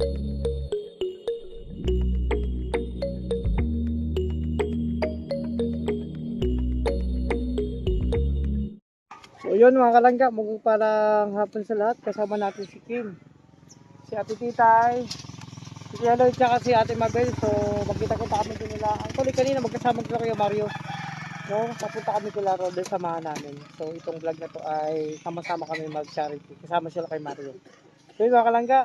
So yun mga kalangga, parang hapon sa lahat. Kasama natin si Kim, si Ate Titay, si Eloy, tsaka si Ate Mabel. So magkita-kita kami din nila. Actually kanina magkasama sila kayo Mario. No, papunta kami kila Rodel, samahan namin. So itong vlog na to ay sama-sama kami mag-charity. Kasama sila kay Mario. So yun mga kalangga,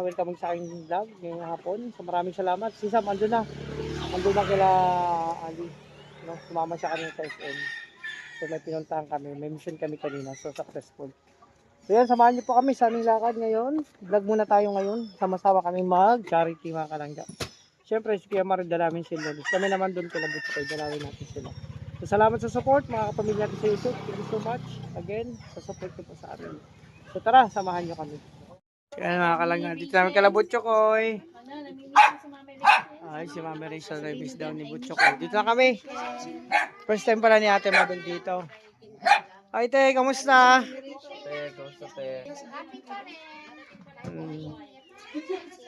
welcome sa aking vlog ngayong hapon. So maraming salamat. Si Sam andun na. Andun na kila Ali. No, sumama siya kanina sa SM. So may pinuntahan kami, may mission kami kanina, so successful. So yan, samahan niyo po kami sa aming lakad ngayon. Vlog muna tayo ngayon, sama-sama kami mag-charity mga kalangga. Siyempre si Kuya Mario dalawin si Lolis. Kami naman doon kila Butchoy, dalawin natin sila. So salamat sa support mga kapamilya natin sa YouTube. Thank you so much again sa support niyo po sa amin. So tara, samahan niyo kami. Yan mga kalangga, dito namin kila Butchoy. Ay, si Mami Rachel na-miss daw ni Butchoy. Dito na kami. First time pala ni Ate Mabel dito. Ay, te, kamusta? Kamusta, te?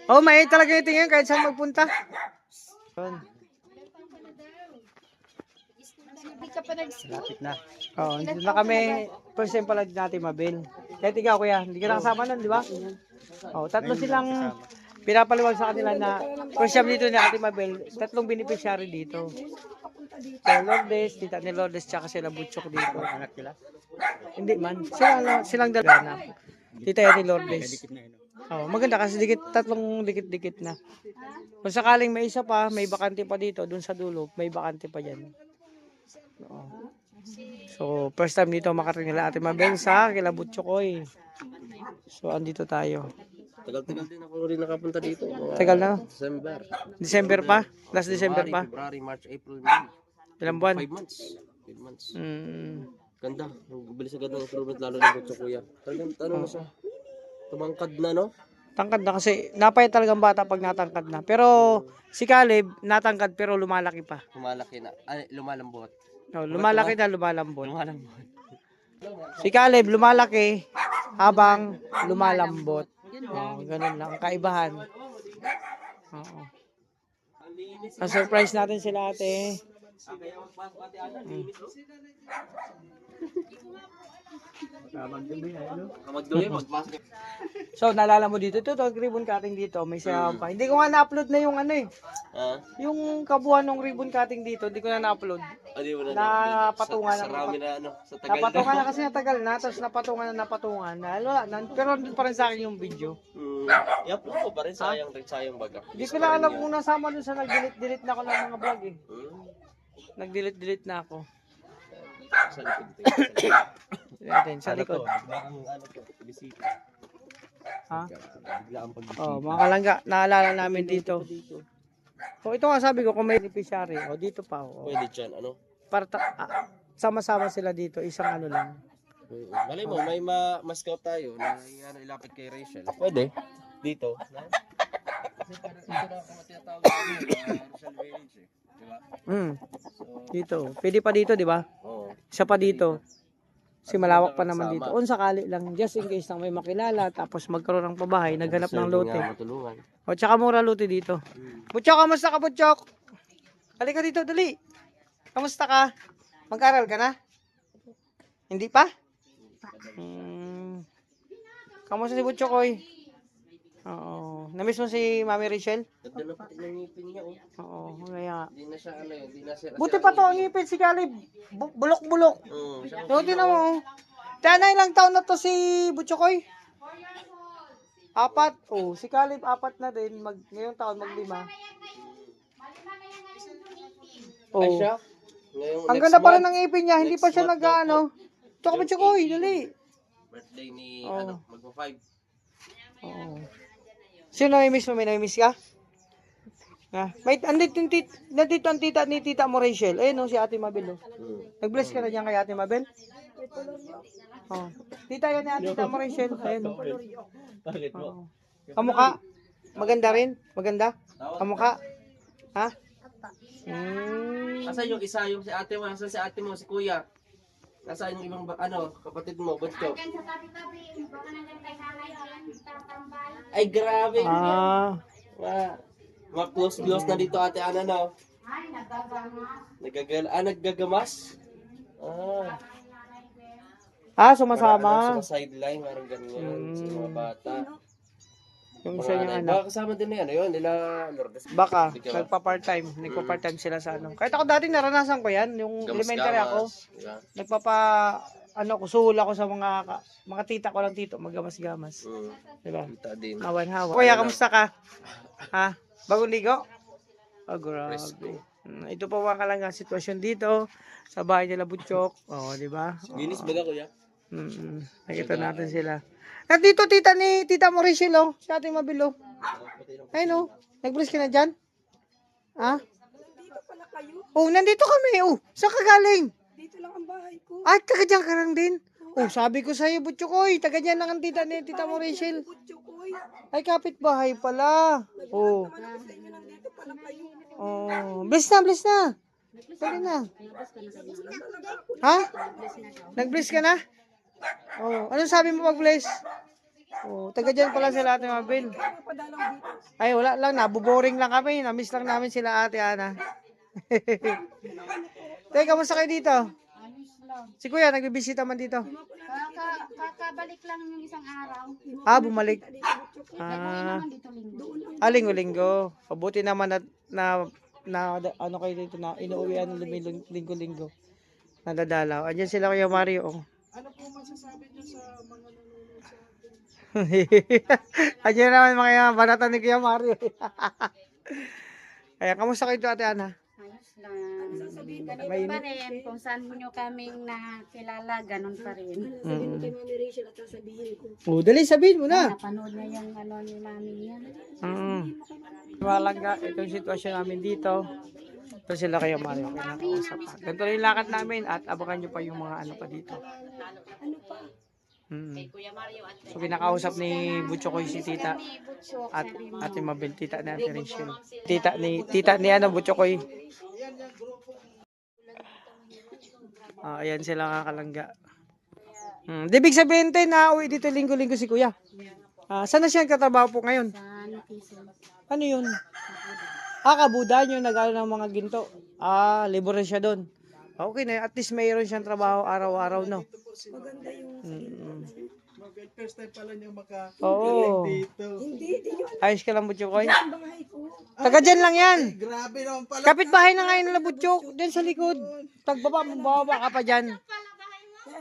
Oh, may talaga yung tingin kahit saan magpunta. Lapit na. Oh, dito na kami. First time pala din natin Mabel. Kahit ikaw, kuya, hindi ka nakasama nun, di ba? Oh, tatlo silang pinapaliwag sa kanila na first time dito ni Ate Mabel, tatlong beneficiary dito. So, Lourdes, tita ni Lourdes, tsaka sila Butchok dito. Anak nila? Hindi man. Silang dalawa na. Tita yan ni Lourdes. Oh, maganda kasi tatlong dikit-dikit na. Kung sakaling may isa pa, may bakante pa dito, dun sa dulo, may bakante pa dyan. Oh. So, first time dito makarating nila Ate Mabel sa kila Butchoy. So, andito tayo. Tagal-tagal din ako rin nakapunta dito. Tagal na? December. December pa? Last December pa? February, March, April, May. Ilang buwan? 5 months. 5 months. Mm. Ganda. Bilis agad ng improvement lalo na Butcho, kuya. Talagang ano na siya. Tumangkad na, no? Tangkad na kasi napay talagang bata pag natangkad na. Pero si Caleb natangkad pero lumalaki pa. Lumalaki na. Ay, lumalambot. No, lumalaki na lumalambot. Lumalambot. Si Caleb lumalaki habang lumalambot. Oh, ganun lang kaibahan. Oo. Na-surprise natin sila ate. Magdumi, magpasok. So, naalala mo dito, ito, ribbon cutting dito, may sayaw pa. Hindi ko nga na-upload na yung ano eh. Yung kabuuan ng ribbon cutting dito, hindi ko na na-upload. Di mo na Napatungan sa na. rami na ano, sa tagal Napatungan na. na kasi natagal na, tapos napatungan. Pero nandun pa rin sa akin yung video. I-upload ko pa rin, sayang baga. Hindi ko na alam kung nasama dun sa nag-delete na ako ng mga vlog eh. Nag-delete na ako. Sa likod. Sa likod. Biglang ano to, bisita. Ha? Biglang pagbisita. Oh, mga kalangga, naalala namin dito. So ito nga sabi ko kung may beneficiary, dito pa. Pwede dyan, ano? Para sama-sama sila dito, isang ano lang. Malay mo, may ma-scout tayo na ilapit kay Rachel. Pwede. Dito. Kasi para dito na ako matinatawag namin, Rachel Village eh. Diba? Dito. Pwede pa dito, di ba? Oo. Isa pa dito. Kasi malawak pa naman dito. On sakali lang, just in case lang may makilala, tapos magkaroon ng pabahay, naghanap ng lote. Matulungan. O, tsaka mura lote dito. Butchok, kamusta ka, Butchok? Halika dito, dali. Kamusta ka? Mag-aral ka na? Hindi pa? Kamusta si Butchok, oy? Oo. Namiss mo si Mami Rachel? Ganda na pati ng ngipin niya, oh. Oo, kaya. Hindi na siya, ano yun, hindi na siya. Buti pa to ang ngipin si Caleb. Bulok-bulok. Oo. So, tinan mo. Tana ilang taon na to si Butchokoy? 4. Oh, si Caleb 4 na din. Ngayong taon mag-5. Oh. Ay siya? Ang ganda pa rin ng ngipin niya. Hindi pa siya nag-ano. Tsaka Butchokoy, dali. Birthday ni, Oh. magpa-5. Oo. Sino na-miss mo? May na-miss ka? May nandito ang tita ni Tita mo Rachel. Ayun si Ate Mabel. Nag-bless ka na diyan kay Ate Mabel? Oh. Tita yan ni Ate mo Rachel. Ayun. Bakit mo? Kamukha? Maganda rin? Maganda? Kamukha? Ha? Asan yung isa, yung si ate mo? Asan si ate mo? Si kuya? Nasaan yung ibang kapatid mo, Butchok? Hanggang sa tabi-tabi, baka nandyan kay nanay yan, tatambay. Ay, grabe. Ah, Ma-close na dito ate Ana, no? Ay, nagagamas. Naggagamas? sumasama. Sa sideline, parang ganyan. Sa mga bata. Yung isa niyang anak. Baka kasama din na yan, nila Lourdes. Baka, nagpa-part-time. Nagpa-part-time sila sa ano. Kahit ako dati naranasan ko yan. Yung elementary ako. Diba? Kusuhol ako sa mga tita ko lang tito. Maggamas-gamas. Diba? Kita din. Mawanhawa. Kuya, kamusta ka? Ha? Bagong ligo? Oh, grabe. Presko. Ito pa mga kalangga sitwasyon dito sa bahay nila Butchok. Oh, di ba? Ginis baga kuya? Nakita natin sila. At dito Tita Mauricio, oh. Si Ate Mabilo. Ayun, oh. Nag-brace ka na dyan? Ha? Nandito pala kayo. Oh, nandito kami. Oh, saan ka galing? Dito lang ang bahay ko. Ay, taga dyan ka lang din. Oh, sabi ko sa'yo, Butchok, oy. Taga dyan lang ang Tita Mauricio. Butchokoy. Ay, kapitbahay pala. Oh. Naman sa inyo nandito pala kayo. Oh, bless na. Pwede na. Ha? Nag-bless ka na? Oh, anong sabi mo pag-bless? Oh, taga dyan pala sila Ate Mabel. Padalang dito. Ay, wala lang. Nabuboring lang kami. Namiss lang namin sila Ate Ana. Teka, kamusta kayo dito? Ayos lang. Si Kuya, nagbibisita man dito. Kakabalik lang yung isang araw. Ah, bumalik. Nag-uwi naman dito linggo. Linggo-linggo. Pabuti naman ano kayo dito na inuuwian ng linggo-linggo. Nadadalaw. Andiyan sila Kuya Mario. Oh. Ano po masasabi niyo sa mga nanonood sa Andiyan naman mga banatan ni Kuya Mario. Kaya, kamusta kayo dito Ate Ana? Ayos lang. Ganito pa rin. Kung saan nyo kaming nakilala, ganun pa rin. sabihin mo kay Mami Rachel at sasabihin ko. Oh, dali sabihin mo na. Napanood na yung ni mami yan. Malangga, itong sitwasyon namin dito. Ito sila Kuya Mario. Kinakausap pa. Ganito lang yung lakad namin at abangan nyo pa yung mga ano pa dito. Ano pa? So, kinakausap ni Butchok si Tita Butchok, at sabi mo. Ate Mabel, Tita ni Ate Rachel. Tita ni Butchok. Ayan sila kakalangga. Ibig sabihin tayo na uwi dito linggo-linggo si Kuya. Saan na siya katrabaho po ngayon? Sa Netizen. Ano yun? Kabudan yung nag-ano ng mga ginto. Libre siya doon. Okay na, at least mayroon siyang trabaho araw-araw, no? Maganda yung First time pala niya Oo. dito. hindi yun Ayos ka lang, Butchok. ang bahay ko. Taga dyan lang yan. Grabe naman pala. Kapit-bahay na ngayon nila, Butchok. Diyan sa likod. Tagbaba ka pa dyan.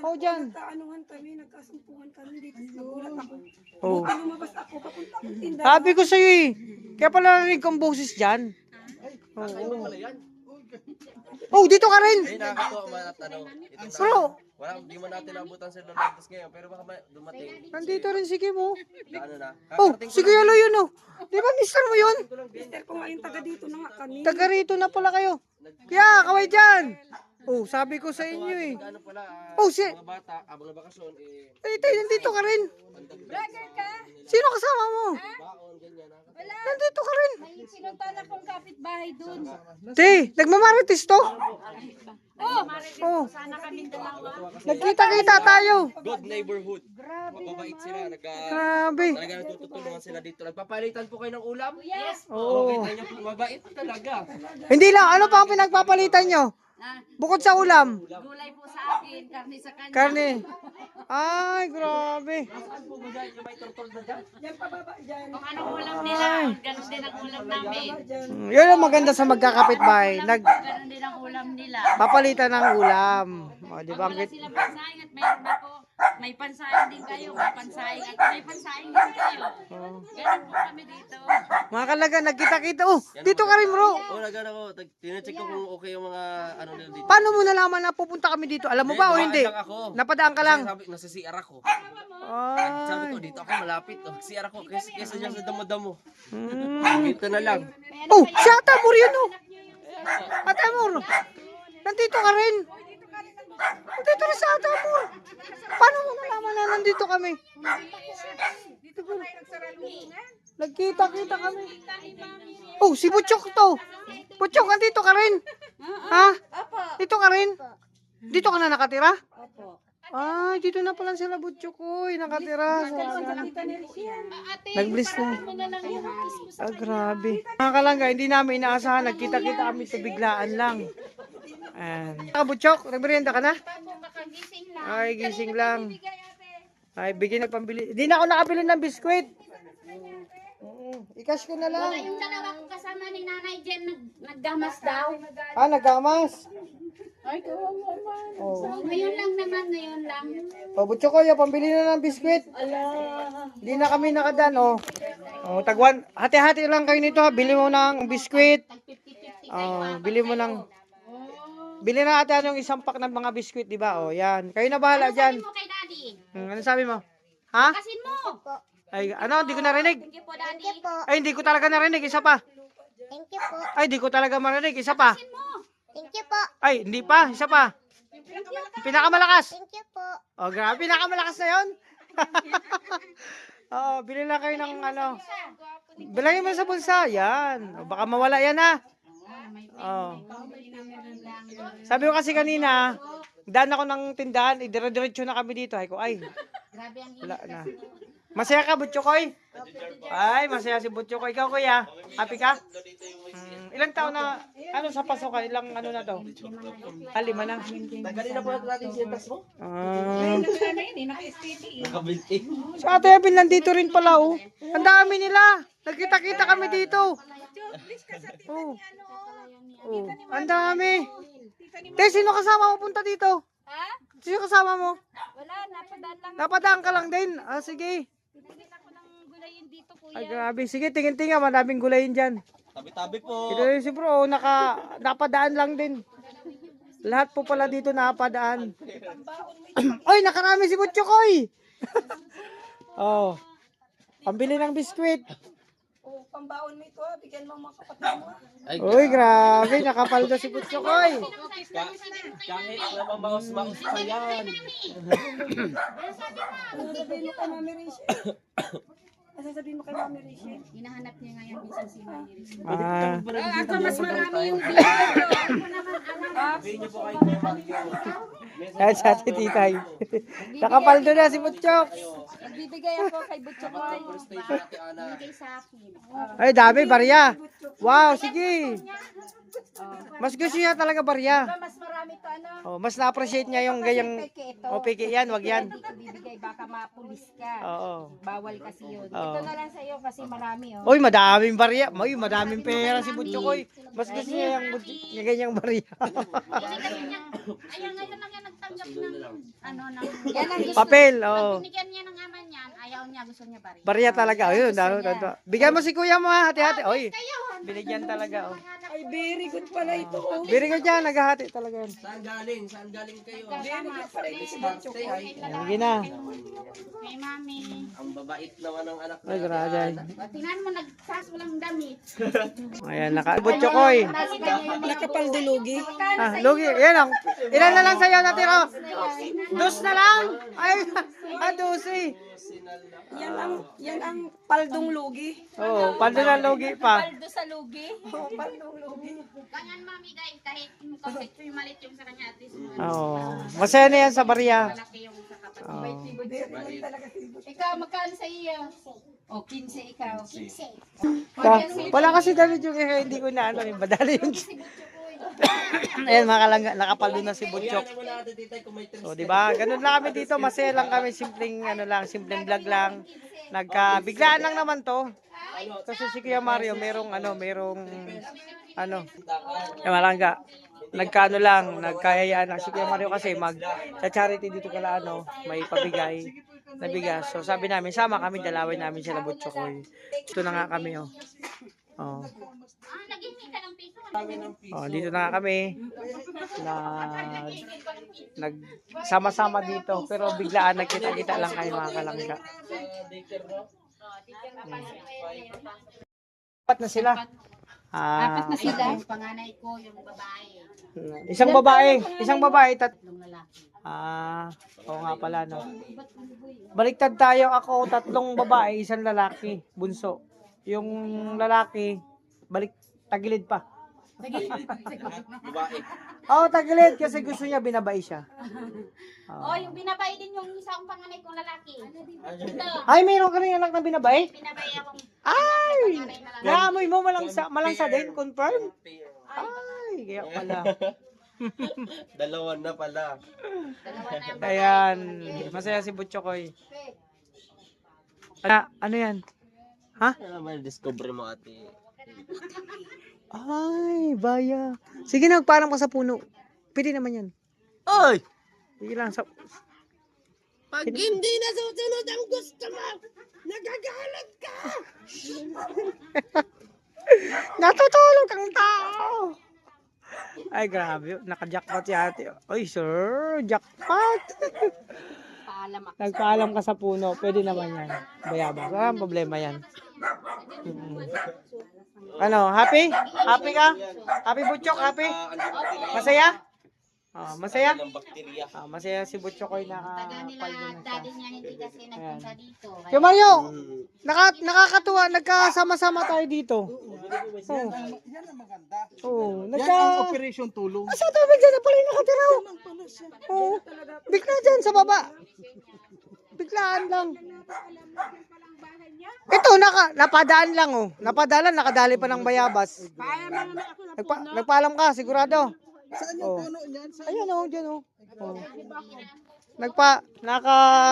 Oo, dyan. Nagkaanuhan kami, nagkasumpuhan kami dito. Nagulat ako. Oo. Lumabas ako, papunta akong tindahan. Sabi ko sa'yo eh. Kaya pala narinig kong boses dyan. Oo. Oh, dito ka rin. Ay, nakakatuwa man at Bro, di mo natin abutan sa Lourdes ngayon, pero baka dumating. nandito rin si Kim, oh. Ano na? Oh, si Kuya Lo yun, oh. Di ba mister mo yun? Mister ko ngayon taga dito na nga kami. Taga rito na pala kayo. Kaya, kaway dyan. Oh, sabi ko sa inyo eh. Ano pala, Oh, si... mga bata, abang na bakasyon, Tay, nandito ka rin. Sino kasama mo? baon, ganyan. Nandito ka rin. May pinuntahan akong kapitbahay dun. Tay, nagmamarites to. Oh, Sana kami dalawa. nagkita-kita tayo. Good neighborhood. Mababait sila, Grabe. talaga natutulungan sila dito. Nagpapalitan po kayo ng ulam? Yes. Oo. Kita niyo po, mabait talaga. Hindi lang, ano pa ang pinagpapalitan nyo? Bukod sa ulam. Gulay po sa akin, karne sa kanya. Karne. Ay, grabe. Yan pababa dyan. Kung anong ulam nila, ganun din ang ulam namin. Yun ang maganda sa magkakapitbahay. Ganun din ang ulam nila. Papalitan ng ulam. O, di ba? Wala sila pansaing at mayroon ako. May pansaing din kayo, may pansaing at may pansaing din kayo. Ganun po kami dito. Mga kalaga, nagkita-kita. Oh, dito ka rin, bro. Oo, nagana ko. Tinecheck ko kung okay yung mga ano nila dito. Paano mo nalaman na pupunta kami dito? Alam mo ba o hindi? Napadaan lang ako. Napadaan ka lang. Kasi sabi, nasa CR ako. Sabi ko, Ay. dito ako malapit. Oh, CR ako. Kesa dyan sa damo-damo. Hmm. Dito na lang. Oh, si Ate Amor yun, oh. Ate Amor, nandito ka rin. Nandito rin sa Ate Amor. Paano mo nalaman na nandito kami? Nagkita-kita kami. Oh, si Butchok to. Butchok, nandito ka rin. Ha? Dito ka rin. Dito ka na nakatira? Opo. Ah, dito na pala sila Butchokoy, nakatira. Kita ni Rishi. Nag-bliss na. Ah, grabe. Mga kalangga, hindi namin inaasahan. Nagkita-kita kami sa biglaan lang. Ayan. Butchok, nagmerienda ka na? Ay, gising lang. Ay, bigyan ng pambili. Hindi na ako nakabili ng biskwit. I-cash ko na Wala lang. yung dalawa kong kasama ni Nanay Jen nagdamas daw. Ah, nagkamas. Ay, kawawa man. Oh. Ngayon lang naman, ngayon lang. Oh, Butchokoy, pambili na ng biskwit. Hindi na kami nakadaan, oh. Oh, tagwan. Hati-hati lang kayo nito, ha. Bili mo ng biskwit. Oh, bili mo ng... Bili na ate yung isang pack ng mga biskwit, di ba? Oh, yan. Kayo na bahala dyan. Sabi mo kay Daddy. Ano sabi mo? Ha? Kasin mo. Ay, ano? Hindi ko narinig. Thank you po, Daddy. Ay, hindi ko talaga narinig. Isa pa. Thank you po. Ay, hindi ko talaga marinig. Isa pa. Kasin mo. Thank you po. Ay, hindi pa. Isa pa. Pinakamalakas. Thank you po. Oh, grabe. Pinakamalakas na yun. Oo, bili na kayo ng ano. Bilangin mo sa bulsa. Yan. O, baka mawala yan, ha. Oh. Sabi ko kasi kanina, daan ako ng tindahan, idire-diretso na kami dito. Ay ko, ay, Grabe ang wala na. Masaya ka, Butchokoy? Ay, masaya si Butchokoy. Ikaw, kuya, happy ka? Ilang taon na, ano sa pasokan? Ilang ano na to? Ah, 5 na. Tagalin na po natin yung tas mo. Nakabinti. Si Ate Evelyn nandito rin pala, oh. Ang dami nila. Nagkita-kita kami dito. Oh. Oh, ang dami. Te, sino kasama mo punta dito? Ha? Sino kasama mo? Wala, napadaan lang. Napadaan ka lang din. Ah, sige. Pinagin ako ng gulayin dito, kuya. Ay, grabe. Sige, tingin-tingin. Madaming gulayin dyan. Tabi-tabi po. Ito yung si bro, napadaan lang din. Lahat po pala dito napadaan. Oy, nakarami si Butchokoy. Oh. Pambili ng biskwit. O, pambaon mo ito, bigyan mo mga kapatid mo. Ay, Uy, grabe. Nakapaldo si Butchokoy. kahit na mamaos-maos pa yan. Ano sasabihin mo kay Mami Rishi? Ano sasabihin mo kay Mami Rishi? Hinahanap niya ngayon minsan si Mami Rishi. Ah. Ako mas marami yung Sabihin niyo po kayo kay Mario. Yan sa ati titay. Nakapaldo na si Butchok. Nagbibigay ako kay Butchokoy. Station Ate Ana. Bigay sa akin. Ay, dami, barya. Wow, sige. Mas gusto niya talaga barya. Mas marami to ano. Oh, mas na-appreciate niya yung gayang... Peke ito. O, piki yan, wag yan. Hindi ko bibigay, baka mapulis ka. Oo. Bawal kasi yun. Oo. Ito na lang sa'yo kasi marami oh. Uy, madaming barya. Uy, madaming pera si Butchokoy. Mas gusto niya yung ganyang barya. Ayaw ngayon lang yan nagtanggap ng ano ng yan ang gusto. Papel, oo. Binigyan niya ng ama niyan, ayaw niya, gusto niya bari. Barya talaga. Ayun, bigyan mo si kuya mo, ha, hati-hati. Uy, binigyan talaga. Oh. Ay, very good pala ito. Oh. Biri ko dyan, naghahati talaga. yan. Saan galing? Saan galing kayo? Very good pala ito si Butchokoy. Sige na. Kay mami. Ang babait naman ng anak Ay, grabe. Tingnan mo, nagsas walang damit. Ayan, Butchokoy. Nakapaldulugi. Ah, Lugi, yan ang. Ilan na lang sa'yo natira? 2 na lang? Ay, 12. Yan ang paldong lugi. Oo, pando na lugi pa. Paldo sa lugi. Oh, paldong lugi. Ganyan mami guys, kahit yung kapit yung malit yung sa kanya at least Oo, masaya na yan sa barya. malaki yung sa kapatid. Oo. Very good talaga si Butchokoy. Ikaw, magkano sa iyo? O, 15 ikaw. Wala kasi damit yung hindi ko na ano, yung badali yung... Ayan, mga kalangga, nakapaldo na si Butchok. Ano mo na ate titay kung may tris. So, di ba? Ganun lang kami dito, masaya lang kami, simpleng ano lang, simpleng vlog lang. Biglaan lang naman to. Kasi si Kuya Mario, merong yung malangga. Nagkayayaan lang si Kuya Mario kasi sa charity dito kala may pabigay na bigas. So sabi namin, sama kami, dalawin namin sila Butchokoy. Ito na nga kami, oh. Oh. Ah, naghingi ka ng piso. Oh, dito na nga kami. Nagsama-sama dito, pero biglaan nagkita-kita lang kayo mga kalangga. Apat na sila. Apat na sila. Yung panganay ko, yung babae. Isang babae, Tatlong lalaki. oo nga pala, no. Baliktad tayo, ako 3 babae, 1 lalaki, bunso. Yung lalaki, tagilid pa. Babae. Oo, tagilid kasi gusto niya binabay siya. Oh, yung binabay din yung isa kong panganay kong lalaki. Ito, Ay, mayroon ka rin anak na binabay? binabay akong Ay! panganay na lalaki. Naamoy mo malangsa din, confirm? Ay, kaya pala. Dalawa na pala. Dalawa na yung babae. Ayan, masaya si Butchokoy. Ano yan? Ha? Ano naman discover mo ate? Ay, baya. Sige na, parang ka sa puno. Pwede naman yan. Ay! Sige lang. Pag hindi na susunod ang gusto mo, nagagalit ka! Natutulog kang tao. Ay, grabe. Naka-jackpot si ate. Ay, sir. Jackpot. Paalam ako. Nagpaalam ka sa puno. Pwede naman yan. Bayabas. Walang problema yan. Ano, happy? Happy ka? Happy Butchok? Happy? Masaya? Oh, masaya? Ng bakterya. Masaya si Butchokoy na Taga nila, paldo na siya. daddy niya hindi kasi nagpunta dito. Yo Mario, nakakatuwa, nagkasama-sama tayo dito. Oh. Yan ang maganda. Oh, Yan ang operation tulong. Sa tubig dyan na pala yung nakatira. Oh, bigla dyan sa baba. Biglaan lang. Ito, napadaan lang oh. Napadaan, nakadali pa ng bayabas. Nagpaalam ka, sigurado. Saan yung puno niyan? Saan? Ayan oh, dyan oh. Oh.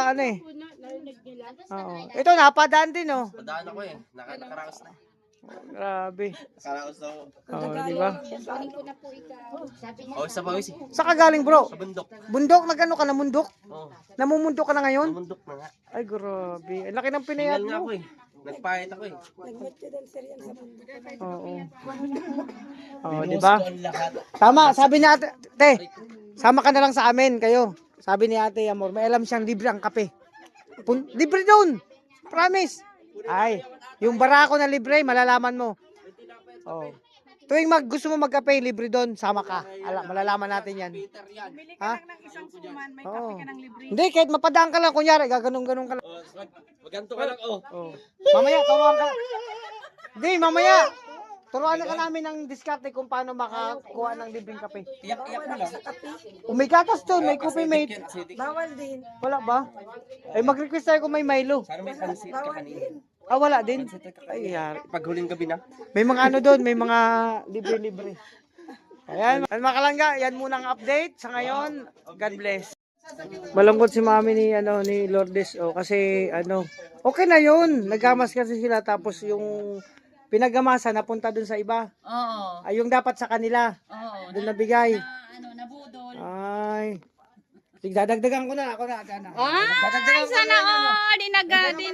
Ano eh. Oo. Ito, napadaan din oh. Padaan ako eh. Nakaraos na. Grabe. Nakaraos na ako. Oh, di ba? Kunin ko na po ikaw. Sabi niya, Oh, sa pawis eh. Saan ka galing bro? Sa bundok. Bundok, nagano ka na mundok? Oh, Namumundok ka na sa ngayon? bundok na nga. Ay, grabe. Ang laki ng pinayat Tingnan nga mo. ako eh. Nagpahit ako eh. Oo. Oh, di ba? Binuhos ko ang lahat. Tama, sabi ni ate, te, sama ka na lang sa amin, kayo. Sabi ni ate Amor, may alam siyang libre ang kape. Libre doon. Promise. Ay, yung barako na libre, malalaman mo. Oh. Tuwing gusto mo magkape, libre doon, sama ka. Malalaman natin yan. Ha? Oo. Hindi, kahit mapadaan ka lang, kunyari, gaganong-ganong ka lang. Oh, maganto ka lang oh. Oh. Mamaya, turuan ka. Hindi, mamaya. Turuan ka namin ng diskarte kung paano makakuha ng libreng kape. Iyak-iyak mo lang. May gatas doon, may coffee mate. Bawal din. Wala ba? Ay, mag-request tayo kung may Milo. Sana may pansit ka kanina. Ah, wala din. Ay, yari. Pag huling gabi na. May mga ano doon, may mga libre-libre. Ayan, mga kalangga, yan muna ang update. Sa ngayon, God bless. Malungkot si mami ni Lourdes kasi okay na yun. Nagamas kasi sila tapos yung pinagamasan napunta doon sa iba. oo, Ay, yung dapat sa kanila, oo. doon nabigay. Nabudol. Ay. Dadagdagan ko na, ako na. Ay, sana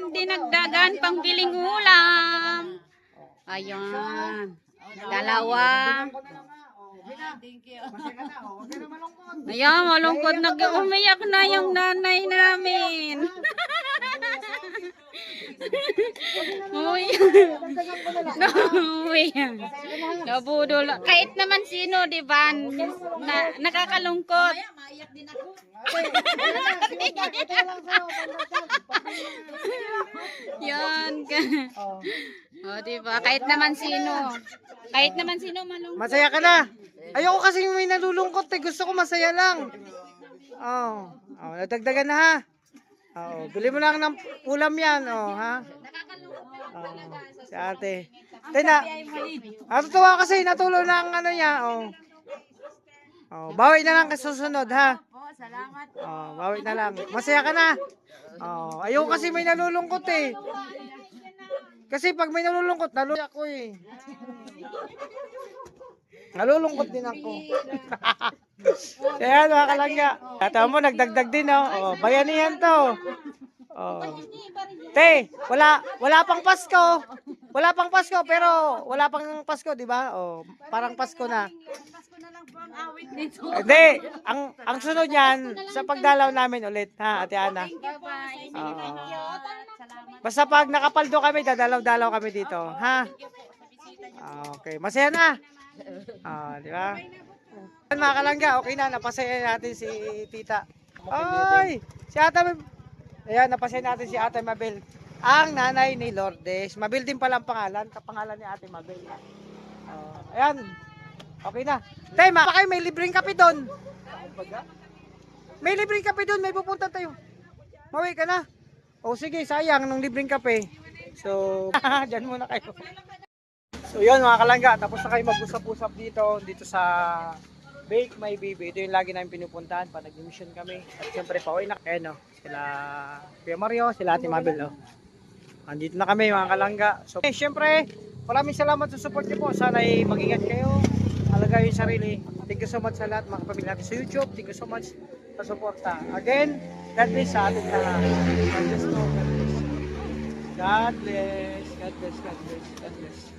dinagdagan pang biling ulam. Ayun. Dalawa. Ayan, malungkot. Umiyak na yung nanay namin. Umiyak. Nabudol. Kahit naman sino, di ba? Nakakalungkot. Yan. O, di ba? Kahit naman sino. Kahit naman sino malungkot. Masaya ka na. Ayoko kasi may nalulungkot eh. Gusto ko masaya lang. Oh, nadagdagan na ha. Oh, bili mo lang ng ulam yan, ha. Oh, si ate. Natutuwa kasi natulo ng niya, Oh, bawi na lang kasi susunod, ha. Salamat. Oh, bawi na lang. Masaya ka na. Oh, ayoko kasi may nalulungkot eh. Kasi pag may nalulungkot, nalulungkot ako eh. Nalulungkot din ako. Kaya mga kalangga. Kata mo, nagdagdag din, oh. Bayanihan to. Oh. Te, wala pang Pasko. Wala pang Pasko, pero wala pang Pasko, di ba? Oh, parang Pasko na. Hindi, ang sunod yan, sa pagdalaw namin ulit, ha, Ate Ana? Oo. Basta pag nakapaldo kami, dadalaw-dalaw kami dito, ha? Okay, masaya na. Di ba? Mga kalangga, okay na, napasaya natin si Tita. Ay, si Ate Mabel. Ayan, napasaya natin si Ate Mabel. Ang nanay ni Lourdes. Mabel din pala ang pangalan, kapangalan ni Ate Mabel. Ayan. Okay na. Tay, kayo may libreng kape doon. May libreng kape doon, may pupunta tayo. Mauwi ka na. O sige, sayang nung libreng kape. So, dyan muna kayo. So yun mga kalangga, tapos na kayo mag-usap-usap dito sa Bake My Baby. Ito yung lagi namin pinupuntahan pa nag-mission kami. At siyempre pauwi na kayo, no? Sila Kuya Mario, sila Ate Mabel, no? Andito na kami mga kalangga. So siyempre, maraming salamat sa support niyo po. Sana ay mag-ingat kayo. Alaga yung sarili. Thank you so much sa lahat mga kapamilya natin sa YouTube. Thank you so much sa suporta. Again, God bless sa ating lahat. God bless po. God bless. God bless. God bless. God bless. God bless.